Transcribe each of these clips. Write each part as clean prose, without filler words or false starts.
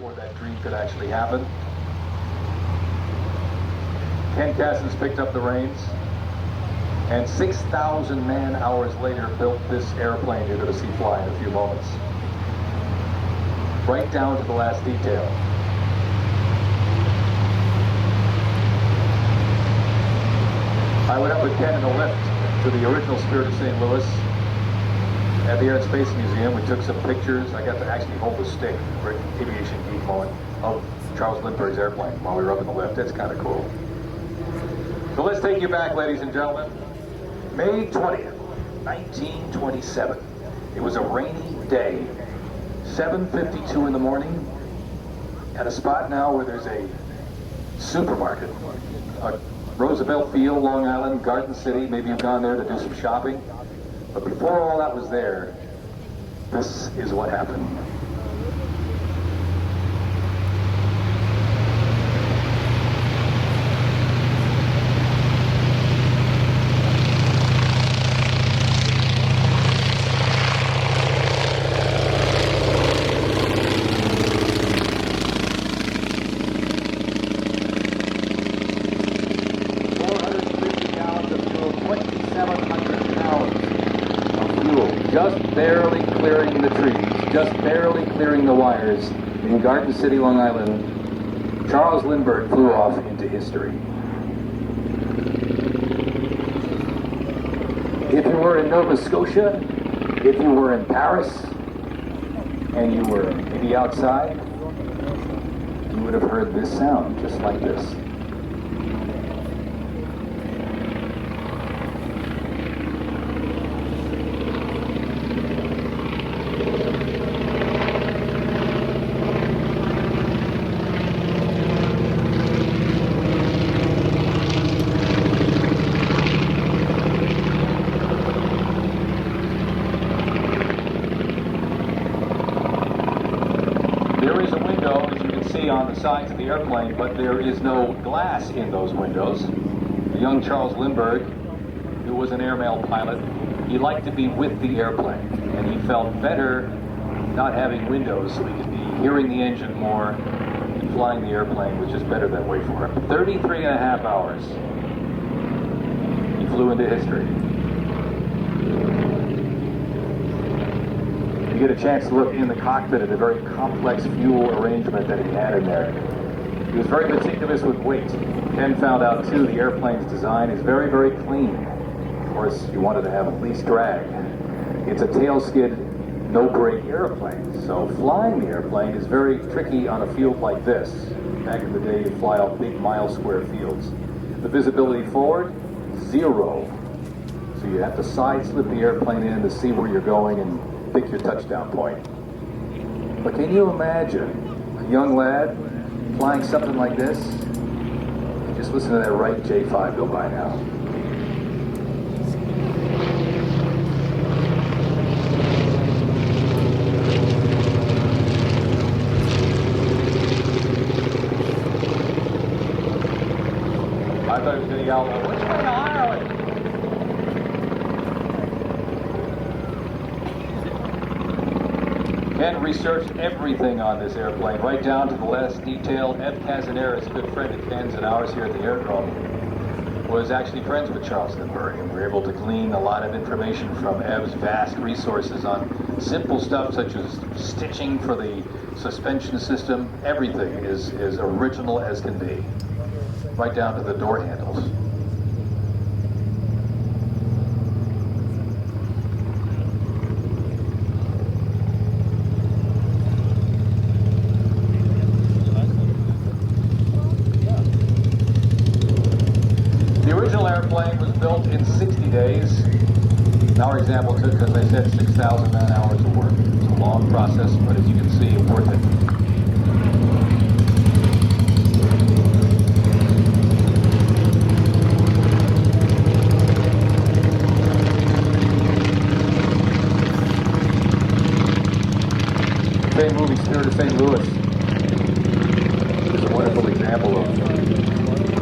before that dream could actually happen. Ken Cassins picked up the reins, and 6,000 man-hours later built this airplane you're going to see fly in a few moments. Right down to the last detail. I went up with Ken in the lift to the original Spirit of St. Louis at the Air and Space Museum. We took some pictures. I got to actually hold the stick, for Aviation geek moment, of Charles Lindbergh's airplane while we were up in the lift. It's kind of cool. So let's take you back, ladies and gentlemen. May 20th, 1927. It was a rainy day. 7:52 in the morning, at a spot now where there's a supermarket. Roosevelt Field, Long Island, Garden City. Maybe you've gone there to do some shopping. But before all that was there, this is what happened. Just barely clearing the trees, just barely clearing the wires in Garden City, Long Island. Charles Lindbergh flew off into history. If you were in Nova Scotia, if you were in Paris, and you were maybe outside, you would have heard this sound just like this. On the sides of the airplane, but there is no glass in those windows. The young Charles Lindbergh, who was an airmail pilot, he liked to be with the airplane, and he felt better not having windows so he could be hearing the engine more, and flying the airplane was just better that way for him. 33 and a half hours. He flew into history. You get a chance to look in the cockpit at the very complex fuel arrangement that he had in there. He was very meticulous with weight. Ken found out too the airplane's design is very, very clean. Of course, you wanted to have least drag. It's a tail skid, no brake airplane. So flying the airplane is very tricky on a field like this. Back in the day, you fly out big mile-square fields. The visibility forward, 0. So you have to side slip the airplane in to see where you're going and pick your touchdown point. But can you imagine a young lad flying something like this? Just listen to that Wright J5 go by now. I thought he was going to yell, "Which way to Ireland?" Ken researched everything on this airplane, right down to the last detail. Ev Casanera, a good friend of Ken's and ours here at the Aerodrome, was actually friends with Charles Lindbergh, and we were able to glean a lot of information from Ev's vast resources on simple stuff such as stitching for the suspension system. Everything is original as can be, right down to the door handles. The original airplane was built in 60 days. Our example took, as I said, 6,000 man-hours of work. It's a long process, but as you can see, worth it. The same movie, Spirit of St. Louis, is a wonderful example of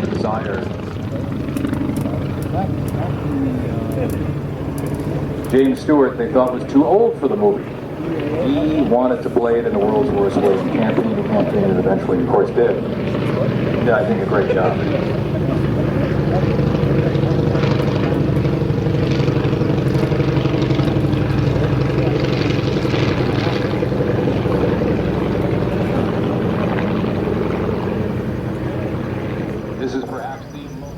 the desire. James Stewart, they thought was too old for the movie. He wanted to play it in the world's worst way, and campaign, and eventually, of course, did. Did, I think, a great job. This is perhaps the most...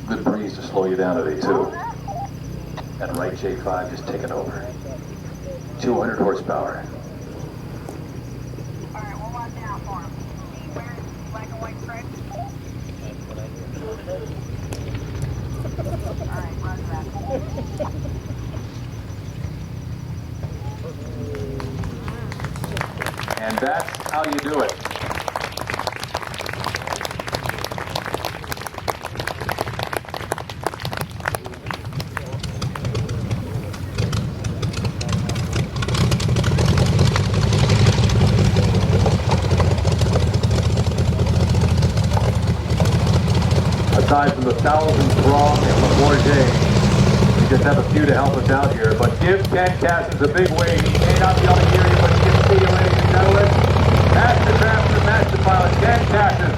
Good breeze to slow you down today, too. And right J5 just taking over. 200 horsepower. All right, we'll watch out for him. He wears black and white stripes. All right, roger that. And that's how you do it. Aside from the thousands throng at Le Bourget, we just have a few to help us out here. But give Ken Cassins a big wave. He may not be able to hear you, but he can see you, ladies and gentlemen. Master Craftsman, Master Pilot, Ken Cassins.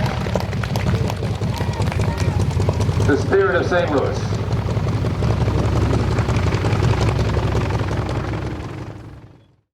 The spirit of St. Louis.